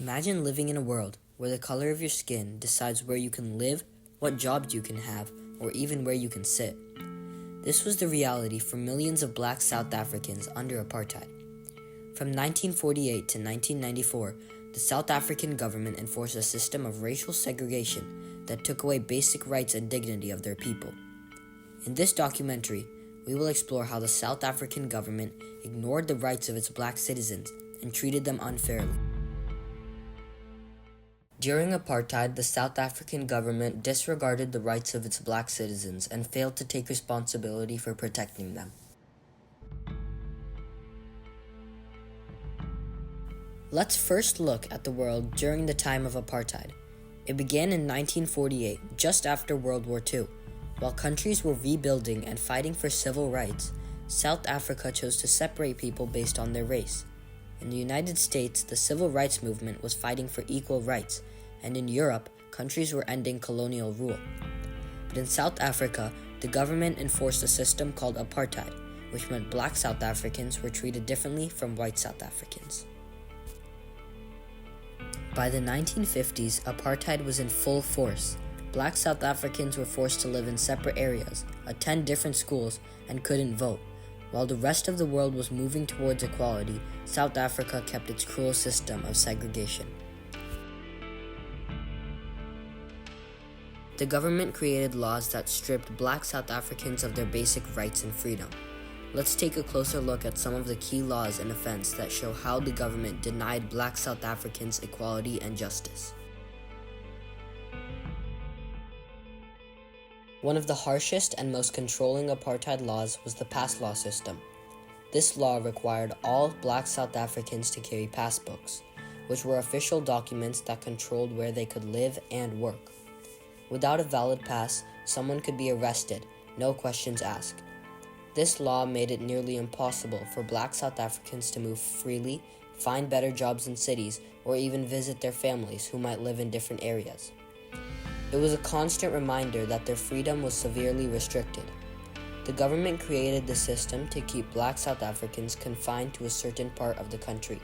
Imagine living in a world where the color of your skin decides where you can live, what jobs you can have, or even where you can sit. This was the reality for millions of black South Africans under apartheid. From 1948 to 1994, the South African government enforced a system of racial segregation that took away basic rights and dignity of their people. In this documentary, we will explore how the South African government ignored the rights of its black citizens and treated them unfairly. During apartheid, the South African government disregarded the rights of its black citizens and failed to take responsibility for protecting them. Let's first look at the world during the time of apartheid. It began in 1948, just after World War II. While countries were rebuilding and fighting for civil rights, South Africa chose to separate people based on their race. In the United States, the civil rights movement was fighting for equal rights, and in Europe, countries were ending colonial rule. But in South Africa, the government enforced a system called apartheid, which meant black South Africans were treated differently from white South Africans. By the 1950s, apartheid was in full force. Black South Africans were forced to live in separate areas, attend different schools, and couldn't vote. While the rest of the world was moving towards equality, South Africa kept its cruel system of segregation. The government created laws that stripped black South Africans of their basic rights and freedom. Let's take a closer look at some of the key laws and events that show how the government denied black South Africans equality and justice. One of the harshest and most controlling apartheid laws was the pass law system. This law required all black South Africans to carry passbooks, which were official documents that controlled where they could live and work. Without a valid pass, someone could be arrested, no questions asked. This law made it nearly impossible for black South Africans to move freely, find better jobs in cities, or even visit their families who might live in different areas. It was a constant reminder that their freedom was severely restricted. The government created the system to keep black South Africans confined to a certain part of the country,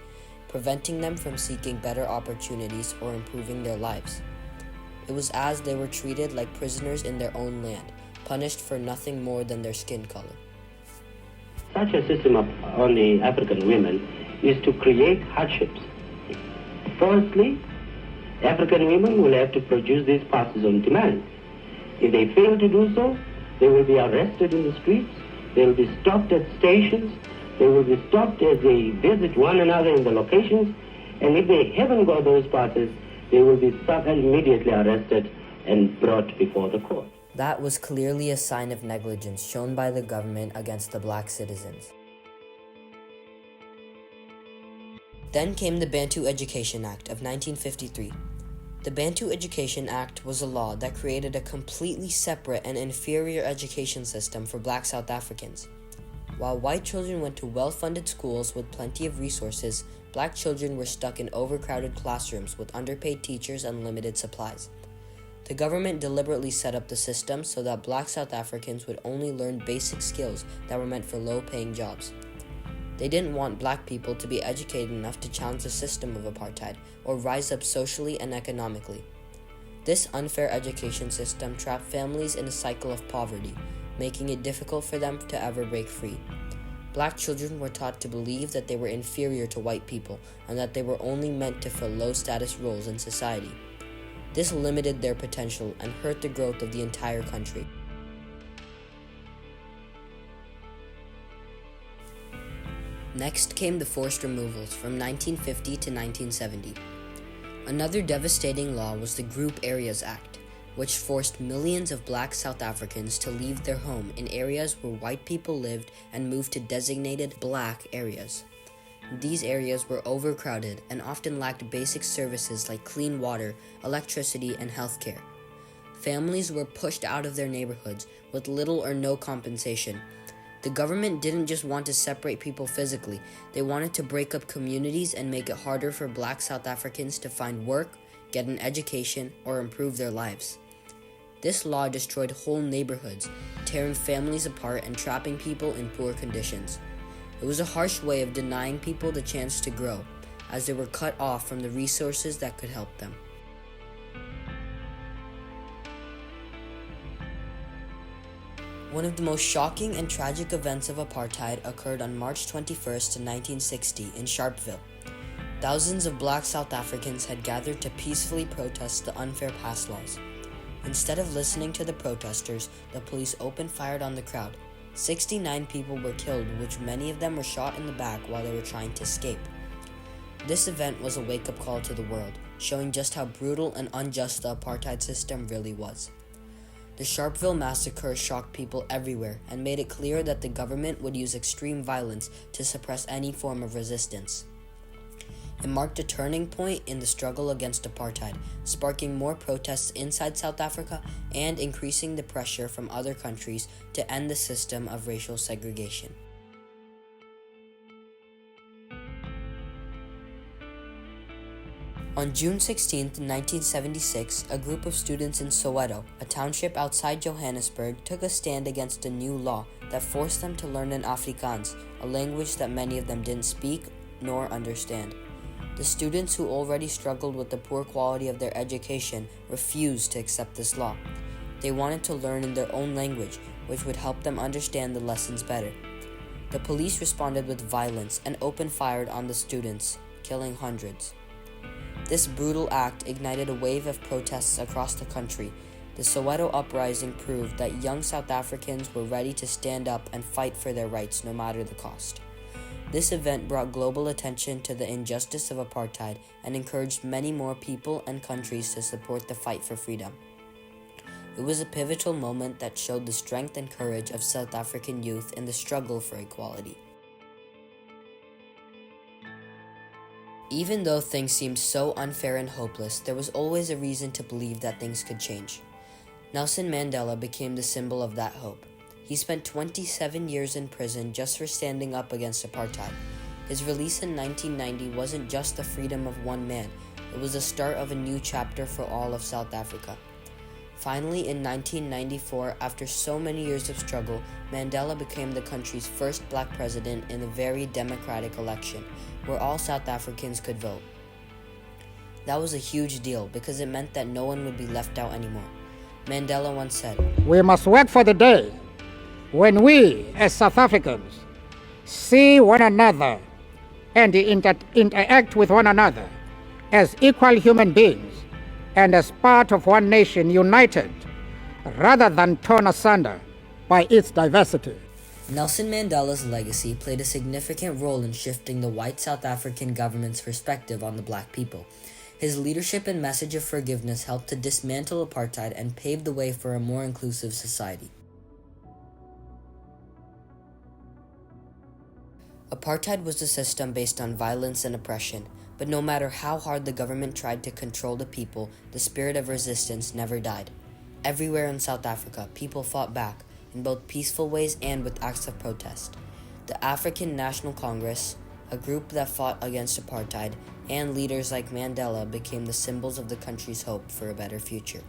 preventing them from seeking better opportunities or improving their lives. It was as they were treated like prisoners in their own land, punished for nothing more than their skin color. Such a system on the African women is to create hardships. Firstly, African women will have to produce these passes on demand. If they fail to do so, they will be arrested in the streets, they will be stopped at stations, they will be stopped as they visit one another in the locations, and if they haven't got those passes, they will be immediately arrested and brought before the court. That was clearly a sign of negligence shown by the government against the black citizens. Then came the Bantu Education Act of 1953. The Bantu Education Act was a law that created a completely separate and inferior education system for black South Africans. While white children went to well-funded schools with plenty of resources, black children were stuck in overcrowded classrooms with underpaid teachers and limited supplies. The government deliberately set up the system so that black South Africans would only learn basic skills that were meant for low-paying jobs. They didn't want black people to be educated enough to challenge the system of apartheid or rise up socially and economically. This unfair education system trapped families in a cycle of poverty, making it difficult for them to ever break free. Black children were taught to believe that they were inferior to white people and that they were only meant to fill low-status roles in society. This limited their potential and hurt the growth of the entire country. Next came the forced removals from 1950 to 1970. Another devastating law was the Group Areas Act, which forced millions of black South Africans to leave their home in areas where white people lived and move to designated black areas. These areas were overcrowded and often lacked basic services like clean water, electricity, and healthcare. Families were pushed out of their neighborhoods with little or no compensation. The government didn't just want to separate people physically, they wanted to break up communities and make it harder for black South Africans to find work, get an education, or improve their lives. This law destroyed whole neighborhoods, tearing families apart and trapping people in poor conditions. It was a harsh way of denying people the chance to grow, as they were cut off from the resources that could help them. One of the most shocking and tragic events of apartheid occurred on March 21st, 1960 in Sharpeville. Thousands of black South Africans had gathered to peacefully protest the unfair pass laws. Instead of listening to the protesters, the police opened fire on the crowd. 69 people were killed, which many of them were shot in the back while they were trying to escape. This event was a wake-up call to the world, showing just how brutal and unjust the apartheid system really was. The Sharpeville massacre shocked people everywhere and made it clear that the government would use extreme violence to suppress any form of resistance. It marked a turning point in the struggle against apartheid, sparking more protests inside South Africa and increasing the pressure from other countries to end the system of racial segregation. On June 16, 1976, a group of students in Soweto, a township outside Johannesburg, took a stand against a new law that forced them to learn in Afrikaans, a language that many of them didn't speak nor understand. The students, who already struggled with the poor quality of their education, refused to accept this law. They wanted to learn in their own language, which would help them understand the lessons better. The police responded with violence and opened fire on the students, killing hundreds. This brutal act ignited a wave of protests across the country. The Soweto uprising proved that young South Africans were ready to stand up and fight for their rights no matter the cost. This event brought global attention to the injustice of apartheid and encouraged many more people and countries to support the fight for freedom. It was a pivotal moment that showed the strength and courage of South African youth in the struggle for equality. Even though things seemed so unfair and hopeless, there was always a reason to believe that things could change. Nelson Mandela became the symbol of that hope. He spent 27 years in prison just for standing up against apartheid. His release in 1990 wasn't just the freedom of one man, it was the start of a new chapter for all of South Africa. Finally, in 1994, after so many years of struggle, Mandela became the country's first black president in a very democratic election, where all South Africans could vote. That was a huge deal because it meant that no one would be left out anymore. Mandela once said, "We must work for the day when we, as South Africans, see one another and interact with one another as equal human beings and as part of one nation united rather than torn asunder by its diversity." Nelson Mandela's legacy played a significant role in shifting the white South African government's perspective on the black people. His leadership and message of forgiveness helped to dismantle apartheid and pave the way for a more inclusive society. Apartheid was a system based on violence and oppression, but no matter how hard the government tried to control the people, the spirit of resistance never died. Everywhere in South Africa, people fought back, in both peaceful ways and with acts of protest. The African National Congress, a group that fought against apartheid, and leaders like Mandela became the symbols of the country's hope for a better future.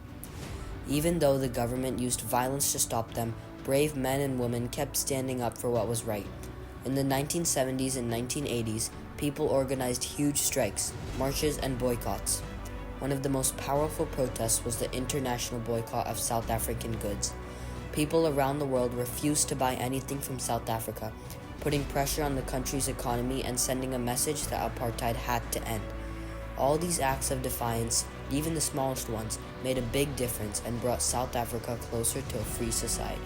Even though the government used violence to stop them, brave men and women kept standing up for what was right. In the 1970s and 1980s, people organized huge strikes, marches, and boycotts. One of the most powerful protests was the international boycott of South African goods. People around the world refused to buy anything from South Africa, putting pressure on the country's economy and sending a message that apartheid had to end. All these acts of defiance, even the smallest ones, made a big difference and brought South Africa closer to a free society.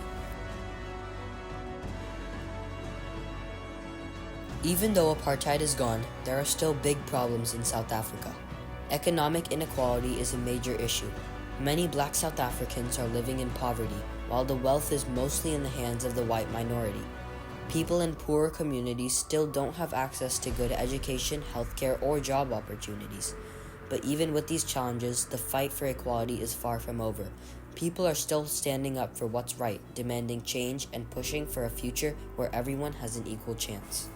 Even though apartheid is gone, there are still big problems in South Africa. Economic inequality is a major issue. Many black South Africans are living in poverty, while the wealth is mostly in the hands of the white minority. People in poorer communities still don't have access to good education, healthcare, or job opportunities. But even with these challenges, the fight for equality is far from over. People are still standing up for what's right, demanding change, and pushing for a future where everyone has an equal chance.